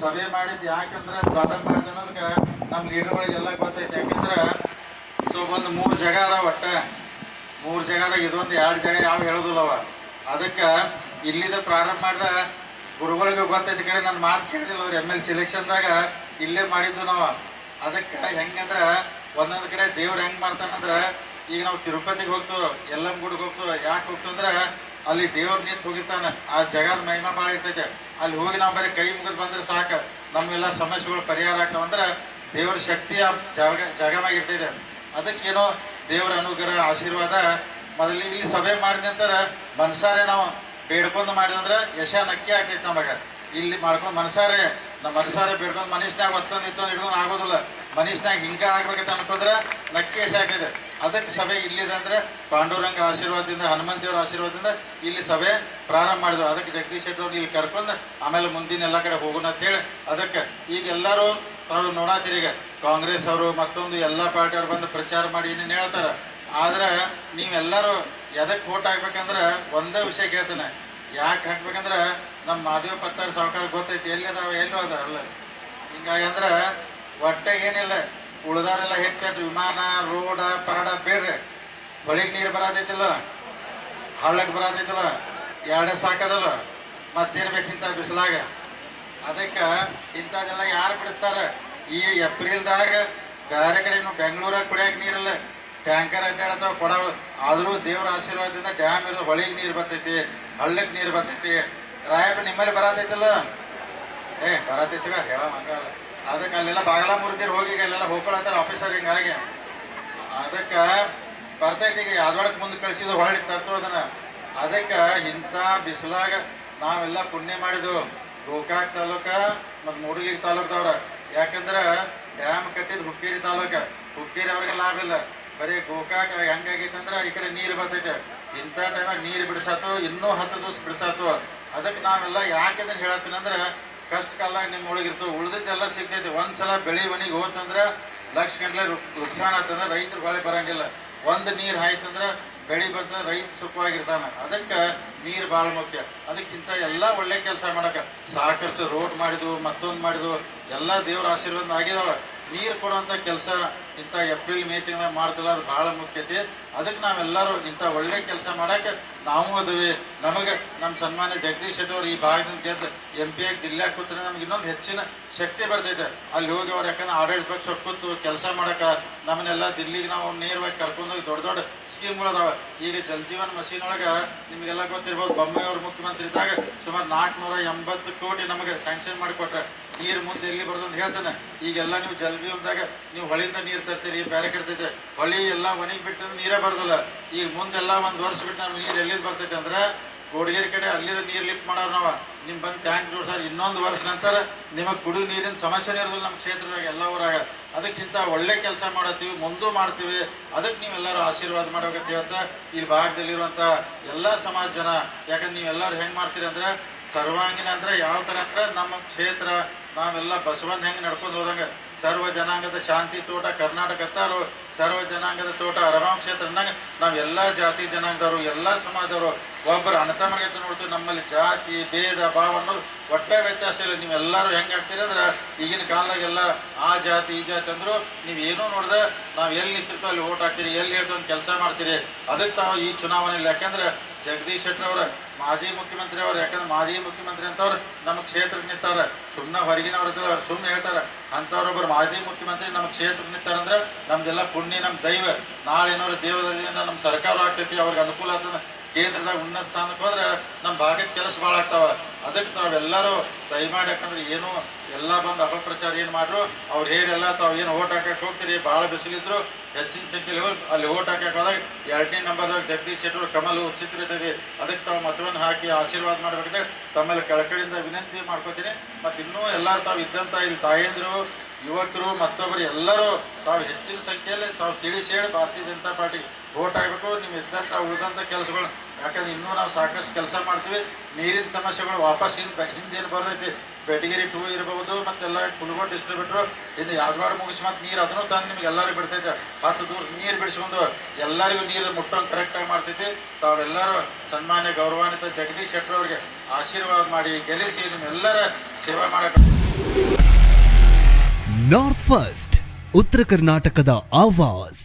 ಸಭೆ ಮಾಡಿದ್ದು ಯಾಕಂದ್ರೆ ಪ್ರಾರಂಭ ಮಾಡಿದ ಅನ್ನೋದಕ್ಕೆ ನಮ್ಮ ಲೀಡರ್ಗಳಿಗೆಲ್ಲ ಗೊತ್ತೈತೆ. ಯಾಕಂದ್ರೆ ಸೊ ಒಂದು 3 ಜಾಗ ಅದಾವ, ಒಟ್ಟು 3 ಜಾಗದಾಗ ಇದೊಂದು 2 ಜಾಗ ಯಾವ ಹೇಳೋದಿಲ್ಲವ. ಅದಕ್ಕೆ ಇಲ್ಲಿದ ಪ್ರಾರಂಭ ಮಾಡ್ರೆ ಗುರುಗಳಿಗೆ ಗೊತ್ತೈತಿ. ಕರೆ ನನ್ನ ಮಾತು ಕೇಳಿದಿಲ್ಲ, ಅವ್ರು ML ಸೆಲೆಕ್ಷನ್ದಾಗ ಇಲ್ಲೇ ಮಾಡಿದ್ದು ನಾವು. ಅದಕ್ಕೆ ಹೆಂಗಂದ್ರೆ ಒಂದೊಂದು ಕಡೆ ದೇವ್ರು ಹೆಂಗೆ ಮಾಡ್ತಾನಂದ್ರೆ, ಈಗ ನಾವು ತಿರುಪತಿಗೆ ಹೋಗ್ತೀವಿ, ಎಲ್ಲಮ್ಮ ಗುಡಿಗೆ ಹೋಗ್ತೀವಿ. ಯಾಕೆ ಹೋಗ್ತೀವಿ ಅಂದ್ರೆ ಅಲ್ಲಿ ದೇವ್ರು ನಿಂತು ಹೋಗಿರ್ತಾನೆ, ಆ ಜಗದ ಮಹಿಮಾ ಭಾಳ ಇರ್ತೈತೆ. ಅಲ್ಲಿ ಹೋಗಿ ನಾವು ಬರೀ ಕೈ ಮುಗಿದು ಬಂದ್ರೆ ಸಾಕು, ನಮ್ಮೆಲ್ಲ ಸಮಸ್ಯೆಗಳು ಪರಿಹಾರ ಆಗ್ತಾವಂದ್ರೆ ದೇವ್ರ ಶಕ್ತಿ ಆ ಜಾಗದಾಗ ಇರ್ತೈತೆ. ಅದಕ್ಕೇನೋ ದೇವರ ಅನುಗ್ರಹ ಆಶೀರ್ವಾದ ಮೊದಲಿಗೆ ಇಲ್ಲಿ ಸಭೆ ಮಾಡಿದ ನಂತರ ಮನಸಾರೆ ನಾವು ಬೇಡ್ಕೊಂಡು ಮಾಡಿದಂದ್ರೆ ಯಶ ನಕ್ಕಿ ಆಗ್ತೈತೆ ನಮಗೆ. ಇಲ್ಲಿ ಮಾಡ್ಕೊಂಡು ಮನಸಾರೆ ನಮ್ಮ ಮನಸಾರೆ ಬೇಡ್ಕೊಂಡು ಮನುಷ್ಯನಾಗ ಒತ್ತೊಂದು ಇತ್ತೊಂದು ಹಿಡ್ಕೊಂಡು ಆಗೋದಿಲ್ಲ. ಮನುಷ್ಯನಾಗ ಹಿಂಗೆ ಆಗ್ಬೇಕಂತ ಅನ್ಕೊಂಡ್ರೆ ನಕ್ಕಿ ಯಶ ಆಗ್ತೈತೆ. ಅದಕ್ಕೆ ಸಭೆ ಇಲ್ಲಿದೆ ಅಂದರೆ ಪಾಂಡುರಂಗ ಆಶೀರ್ವಾದದಿಂದ, ಹನುಮಂತಿಯವರ ಆಶೀರ್ವಾದದಿಂದ ಇಲ್ಲಿ ಸಭೆ ಪ್ರಾರಂಭ ಮಾಡಿದ್ವು. ಅದಕ್ಕೆ ಜಗದೀಶ್ ಶೆಟ್ಟರ್ ಇಲ್ಲಿ ಕರ್ಕೊಂಡು ಆಮೇಲೆ ಮುಂದಿನ ಎಲ್ಲ ಕಡೆ ಹೋಗೋಣ ಅಂತೇಳಿ. ಅದಕ್ಕೆ ಈಗ ಎಲ್ಲರೂ ತಾವು ನೋಡಾತೀರಿ, ಈಗ ಕಾಂಗ್ರೆಸ್ ಅವರು ಮತ್ತೊಂದು ಎಲ್ಲ ಪಾರ್ಟಿಯವ್ರು ಬಂದು ಪ್ರಚಾರ ಮಾಡಿ ಏನೇನು ಹೇಳ್ತಾರೆ. ಆದ್ರೆ ನೀವೆಲ್ಲರೂ ಎದಕ್ಕೆ ವೋಟ್ ಹಾಕ್ಬೇಕಂದ್ರೆ ಒಂದೇ ವಿಷಯ ಕೇಳ್ತೇನೆ. ಯಾಕೆ ಹಾಕ್ಬೇಕಂದ್ರೆ ನಮ್ಮ ಮಾದೇವ ಪತ್ತಾರ ಸಾವುಕಾರ ಗೊತ್ತೈತಿ ಎಲ್ಲಿ ಅದಾವ ಎಲ್ಲೂ ಅದ ಅಲ್ಲ. ಹಿಂಗಾಗಿ ಅಂದ್ರೆ ಒಟ್ಟೆ ಏನಿಲ್ಲ, ಉಳ್ದಾರೆಲ್ಲ ಹೆಚ್ಚು ವಿಮಾನ ರೋಡ ಪರಡ ಬೇಡ್ರಿ. ಹೊಳಿಗೆ ನೀರು ಬರತೈತಿಲ್ಲ, ಹಳ್ಳಕ್ಕೆ ಬರತೈತಿಲ್ಲ, ಎರಡೇ ಸಾಕದಲ್ಲ, ಮತ್ತೇನು ಬೇಕಿಂತ ಬಿಸಿಲಾಗ. ಅದಕ್ಕೆ ಇಂಥದ್ದೆಲ್ಲ ಯಾರು ಬಿಡಿಸ್ತಾರೆ? ಈ ಏಪ್ರಿಲ್ದಾಗ ಬೇರೆ ಕಡೆ ಬೆಂಗಳೂರಾಗ ಕುಡಿಯೋಕೆ ನೀರಿಲ್ಲ, ಟ್ಯಾಂಕರ್ ಅಡ್ಡಾಡ್ತಾವ ಕೊಡವ. ಆದರೂ ದೇವ್ರ ಆಶೀರ್ವಾದದಿಂದ ಡ್ಯಾಮ್ ಇರೋದು, ಹೊಳಿಗೆ ನೀರು ಬರ್ತೈತಿ, ಹಳ್ಳಕ್ಕೆ ನೀರು ಬರ್ತೈತಿ. ರಾಯಪ್ಪ ನಿಮ್ಮಲ್ಲಿ ಬರತೈತಿಲ್ಲ? ಬರತೈತಿಗ ಹೇಳ ಹಂಗಲ್ಲ. ಅದಕ್ಕೆ ಅಲ್ಲೆಲ್ಲ ಬಾಗಲ ಮುರಿದಿರು ಹೋಗಿ ಅಲ್ಲೆಲ್ಲ ಹೋಗ್ಕೊಳತ್ತಾರ ಆಫೀಸರ್. ಹಿಂಗಾಗಿ ಅದಕ್ಕೆ ಬರ್ತೈತಿ. ಈಗ ಯಾದವಾಡಕ್ಕೆ ಮುಂದೆ ಕಳಿಸಿದ್ದು ಹೊಳ್ಳಿ ತರ್ತು ಅದನ್ನ. ಅದಕ್ಕೆ ಇಂಥ ಬಿಸಿಲಾಗ ನಾವೆಲ್ಲ ಪುಣ್ಯ ಮಾಡಿದ್ವು. ಗೋಕಾಕ್ ತಾಲೂಕ ಮತ್ತು ಮೂಡಲಿಗೆ ತಾಲೂಕದವ್ರ. ಯಾಕಂದ್ರೆ ಡ್ಯಾಮ್ ಕಟ್ಟಿದ್ದು ಹುಕ್ಕೇರಿ ತಾಲೂಕ. ಹುಕ್ಕೇರಿ ಅವ್ರಿಗೆ ಲಾಭ ಇಲ್ಲ, ಬರೀ ಗೋಕಾಕ್ ಹೆಂಗಾಗೈತೆ ಅಂದ್ರೆ ಈ ಕಡೆ ನೀರು ಬರ್ತೈತೆ. ಇಂಥ ಟೈಮಾಗ ನೀರು ಬಿಡಿಸಾತು, ಇನ್ನೂ 10 ದಿವಸ ಬಿಡಿಸಾತು. ಅದಕ್ಕೆ ನಾವೆಲ್ಲ ಯಾಕೆ ಅದನ್ನು ಹೇಳತ್ತೀನಿ ಅಂದ್ರೆ, ಕಷ್ಟ ಕಾಲದಾಗ ನಿಮ್ಮ ಒಳಗಿರ್ತವೆ, ಉಳ್ದಿದ್ದೆಲ್ಲ ಸಿಗ್ತೈತಿ. ಒಂದ್ಸಲ ಬೆಳೆ ಮನೆಗೆ ಹೋತಂದ್ರೆ ಲಕ್ಷ ಗಂಟ್ಲೆ ನುಕ್ಸಾನ ಆತಂದ್ರೆ ರೈತರು ಬಾಳೆ ಬರಂಗಿಲ್ಲ. ಒಂದು ನೀರು ಆಯ್ತಂದ್ರೆ ಬೆಳೆ ಬಂದ್ರೆ ರೈತ ಸುಖವಾಗಿರ್ತಾನೆ. ಅದಕ್ಕೆ ನೀರು ಭಾಳ ಮುಖ್ಯ. ಅದಕ್ಕಿಂತ ಎಲ್ಲ ಒಳ್ಳೆ ಕೆಲಸ ಮಾಡಕ್ಕೆ ಸಾಕಷ್ಟು ರೋಡ್ ಮಾಡಿದ್ವು, ಮತ್ತೊಂದು ಮಾಡಿದ್ವು, ಎಲ್ಲ ದೇವ್ರ ಆಶೀರ್ವಾದ ಆಗಿದಾವ. ನೀರು ಕೊಡುವಂಥ ಕೆಲಸ ಇಂಥ ಏಪ್ರಿಲ್ ಮೇ ತಿಂಗಳಾಗ ಮಾಡ್ತಿಲ್ಲ, ಅದು ಭಾಳ ಮುಖ್ಯತೆ. ಅದಕ್ಕೆ ನಾವೆಲ್ಲರೂ ಇಂಥ ಒಳ್ಳೆ ಕೆಲಸ ಮಾಡೋಕ್ಕೆ ನಾವು ಅದುವೆ. ನಮಗೆ ನಮ್ಮ ಸನ್ಮಾನ್ಯ ಜಗದೀಶ್ ಶೆಟ್ಟರ್ ಅವರು ಈ ಭಾಗದಿಂದ ಗೆದ್ದು MP ಆಗಿ ದಿಲ್ಲಿಯಾಗ ಕೂತ್ರೆ ನಮ್ಗೆ ಇನ್ನೊಂದು ಹೆಚ್ಚಿನ ಶಕ್ತಿ ಬರ್ತೈತೆ. ಅಲ್ಲಿ ಹೋಗಿ ಅವ್ರು ಯಾಕಂದ್ರೆ ಆಡಳಿತ ಪಕ್ಷ ಕೂತು ಕೆಲಸ ಮಾಡೋಕೆ ನಮ್ಮನ್ನೆಲ್ಲ ದಿಲ್ಲಿಗೆ ನಾವು ನೇರವಾಗಿ ಕರ್ಕೊಂಡೋಗಿ ದೊಡ್ಡ ದೊಡ್ಡ ಸ್ಕೀಮ್ಗಳು ಅದಾವೆ. ಈಗ ಜಲ್ ಜೀವನ್ ಮಷೀನ್ ಒಳಗೆ ನಿಮಗೆಲ್ಲ ಗೊತ್ತಿರ್ಬೋದು, ಬೊಮ್ಮಾಯಿಯವ್ರ ಮುಖ್ಯಮಂತ್ರಿ ಇದ್ದಾಗ ಸುಮಾರು 480 ಕೋಟಿ ನಮಗೆ ಸ್ಯಾಂಕ್ಷನ್ ಮಾಡಿಕೊಟ್ರೆ. ನೀರು ಮುಂದೆ ಎಲ್ಲಿ ಬರೋದು ಅಂತ ಹೇಳ್ತಾನೆ. ಈಗೆಲ್ಲ ನೀವು ಜಲ್ ಜೀವನದಾಗ ನೀವು ಹೊಳಿಯಿಂದ ನೀರು ತರ್ತೀರಿ, ಬೇರೆ ಕಟ್ತೈತೆ. ಹೊಳಿ ಎಲ್ಲ ಒಣಗಿ ಬಿಟ್ಟಂದ್ರೆ ನೀರೇ ಬರೋದಿಲ್ಲ. ಈಗ ಮುಂದೆಲ್ಲ 1 ವರ್ಷ ಬಿಟ್ಟು ನಮ್ಗೆ ನೀರು ಎಲ್ಲಿಂದ ಬರ್ತೈತೆ ಅಂದ್ರೆ ಗೋಡಗೇರಿ ಕಡೆ ಅಲ್ಲಿಂದ ನೀರು ಲಿಫ್ಟ್ ಮಾಡೋರು ನಾವು. ನಿಮ್ಮ ಬಂದು ಟ್ಯಾಂಕ್ ಜೋಡ್ಸಾರ, ಇನ್ನೊಂದು ವರ್ಷ ನಂತರ ನಿಮಗೆ ಕುಡಿಯೋ ನೀರಿನ ಸಮಸ್ಯೆನೇ ಇರೋದಿಲ್ಲ ನಮ್ಮ ಕ್ಷೇತ್ರದಾಗ ಎಲ್ಲ ಊರಾಗ. ಅದಕ್ಕಿಂತ ಒಳ್ಳೆ ಕೆಲಸ ಮಾಡತ್ತೀವಿ, ಮುಂದೂ ಮಾಡ್ತೀವಿ. ಅದಕ್ಕೆ ನೀವೆಲ್ಲರೂ ಆಶೀರ್ವಾದ ಮಾಡ್ಬೇಕಂತ ಹೇಳ್ತಾ ಇಲ್ಲಿ ಭಾಗದಲ್ಲಿರುವಂಥ ಎಲ್ಲ ಸಮಾಜ ಜನ, ಯಾಕಂದ್ರೆ ನೀವೆಲ್ಲರೂ ಹೆಂಗೆ ಮಾಡ್ತೀರಿ ಅಂದ್ರೆ ಸರ್ವಾಂಗೀಣ ಅಂದ್ರೆ ಯಾವ ಥರ ಅಂದ್ರೆ ನಮ್ಮ ಕ್ಷೇತ್ರ ನಾವೆಲ್ಲ ಬಸವಣ್ಣ ಹೆಂಗೆ ನಡ್ಕೊಂಡು ಹೋದಂಗೆ ಸರ್ವ ಜನಾಂಗದ ಶಾಂತಿ ತೋಟ ಕರ್ನಾಟಕ ಅತ್ತಾರು, ಸರ್ವ ಜನಾಂಗದ ತೋಟ ಅರಮಾಂ ಕ್ಷೇತ್ರನಾಗ ನಾವು ಎಲ್ಲ ಜಾತಿ ಜನಾಂಗದವರು ಎಲ್ಲ ಸಮಾಜದವರು ಒಬ್ಬರು ಅಣತಮರ್ಗತೆ ನೋಡ್ತೀವಿ. ನಮ್ಮಲ್ಲಿ ಜಾತಿ ಭೇದ ಭಾವ ಅನ್ನೋದು ಒಟ್ಟೆ ವ್ಯತ್ಯಾಸ ಇಲ್ಲ. ನೀವೆಲ್ಲರೂ ಹೆಂಗೆ ಆಗ್ತೀರಿ ಅಂದ್ರೆ ಈಗಿನ ಕಾಲದಾಗೆಲ್ಲ ಆ ಜಾತಿ ಈ ಜಾತಿ ಅಂದರು ನೀವೇನೂ ನೋಡ್ದೆ ನಾವು ಎಲ್ಲಿ ನಿಂತಿರ್ತೋ ಅಲ್ಲಿ ಓಟ್ ಹಾಕ್ತೀರಿ, ಎಲ್ಲಿ ಹೇಳ್ತೋ ಒಂದು ಕೆಲಸ ಮಾಡ್ತೀರಿ. ಅದಕ್ಕೆ ತಾವು ಈ ಚುನಾವಣೆಯಲ್ಲಿ ಯಾಕೆಂದ್ರೆ ಜಗದೀಶ್ ಶೆಟ್ಟರ್ ಅವರ ಮಾಜಿ ಮುಖ್ಯಮಂತ್ರಿ ಅವರು, ಯಾಕಂದ್ರೆ ಮಾಜಿ ಮುಖ್ಯಮಂತ್ರಿ ಅಂತವ್ರು ನಮ್ಮ ಕ್ಷೇತ್ರಕ್ಕೆ ನಿಂತವ್ರೆ. ಸುಮ್ಮನೆ ಹೊರಗಿನವ್ರು ಇರ್ತಾರೆ, ಸುಮ್ಮನೆ ಹೇಳ್ತಾರೆ. ಅಂಥವ್ರೊಬ್ಬರು ಮಾಜಿ ಮುಖ್ಯಮಂತ್ರಿ ನಮ್ಮ ಕ್ಷೇತ್ರಕ್ಕೆ ನಿಂತಾರಂದ್ರೆ ನಮ್ದೆಲ್ಲ ಪುಣ್ಯ, ನಮ್ಮ ದೈವ. ನಾಳೆ ಏನಾದ್ರು ದೇವದಿಂದ ನಮ್ಮ ಸರ್ಕಾರ ಆಗ್ತೈತಿ, ಅವ್ರಿಗೆ ಅನುಕೂಲ ಆಗ್ತದೆ. ಕೇಂದ್ರದಾಗ ಉನ್ನತ ಸ್ಥಾನಕ್ಕೆ ಹೋದ್ರೆ ನಮ್ಮ ಭಾಗಕ್ಕೆ ಕೆಲಸ ಭಾಳ ಆಗ್ತಾವ. ಅದಕ್ಕೆ ತಾವೆಲ್ಲರೂ ದಯಮಾಡಿ, ಯಾಕಂದ್ರೆ ಏನು ಎಲ್ಲ ಬಂದು ಅಪಪ್ರಚಾರ ಏನು ಮಾಡ್ರು ಅವ್ರು ಹೇರೆಲ್ಲ ತಾವು ಏನು ಓಟ್ ಹಾಕಕ್ಕೆ ಹೋಗ್ತೀರಿ, ಭಾಳ ಬಿಸಿಲಿದ್ರು ಹೆಚ್ಚಿನ ಸಂಖ್ಯೆಯಲ್ಲಿ ಹೋಗಿ ಅಲ್ಲಿ ಓಟ್ ಹಾಕಕ್ಕೆ ಹೋದಾಗ 2ನೇ ನಂಬರ್ದಾಗ ಜಗದೀಶ್ ಶೆಟ್ಟರ್ ಕಮಲು ಚಿತ್ರ ಇರ್ತದೆ. ಅದಕ್ಕೆ ತಾವು ಮತವನ್ನು ಹಾಕಿ ಆಶೀರ್ವಾದ ಮಾಡಬೇಕಂದ್ರೆ ತಮ್ಮಲ್ಲಿ ಕಳಕಳಿಯಿಂದ ವಿನಂತಿ ಮಾಡ್ಕೋತೀನಿ. ಮತ್ತು ಇನ್ನೂ ಎಲ್ಲರೂ ತಾವು ಇದ್ದಂಥ ಇಲ್ಲಿ ತಾಯಂದಿರು, ಯುವಕರು, ಮತ್ತೊಬ್ಬರು ಎಲ್ಲರೂ ತಾವು ಹೆಚ್ಚಿನ ಸಂಖ್ಯೆಯಲ್ಲಿ ತಾವು ತಿಳಿಸಿ ಹೇಳಿ ಭಾರತೀಯ ಜನತಾ ಪಾರ್ಟಿಗೆ ವೋಟ್ ಆಗಬೇಕು. ನೀವು ಇದ್ದಂಥ ಉಳಿದಂಥ ಕೆಲಸಗಳು, ಯಾಕಂದ್ರೆ ಇನ್ನೂ ನಾವು ಸಾಕಷ್ಟು ಕೆಲಸ ಮಾಡ್ತೀವಿ. ನೀರಿನ ಸಮಸ್ಯೆಗಳು ವಾಪಸ್ ಹಿಂದೇನು ಬರ್ತೈತಿ, ಬೆಟಗಿರಿ 2 ಇರ್ಬೋದು, ಮತ್ತೆಲ್ಲ ಕುಲಗೋಡ್ ಡಿಸ್ಟ್ರಿಬ್ಯೂಟ್ರು ಇನ್ನು ಯಾದವಾಡ ಮುಗಿಸಿ ಮತ್ತು ನೀರು ಅದನ್ನು ತಂದು ನಿಮ್ಗೆ ಎಲ್ಲರಿಗೂ ಬಿಡ್ತೈತೆ. 10 ದೂರ ನೀರು ಬಿಡಿಸ್ಕೊಂಡು ಎಲ್ಲರಿಗೂ ನೀರು ಮುಟ್ಟೋಂಗೆ ಕರೆಕ್ಟಾಗಿ ಮಾಡ್ತೈತಿ. ತಾವೆಲ್ಲರೂ ಸನ್ಮಾನ್ಯ ಗೌರವಾನ್ವಿತ ಜಗದೀಶ್ ಶೆಟ್ಟರ್ ಅವರಿಗೆ ಆಶೀರ್ವಾದ ಮಾಡಿ ಗೆಲ್ಲಿಸಿ ನಿಮ್ಮೆಲ್ಲರ ಸೇವೆ ಮಾಡಕ್ಕೆ ನಾರ್ತ್ ಫಸ್ಟ್, ಉತ್ತರ ಕರ್ನಾಟಕದ ಆವಾಜ್.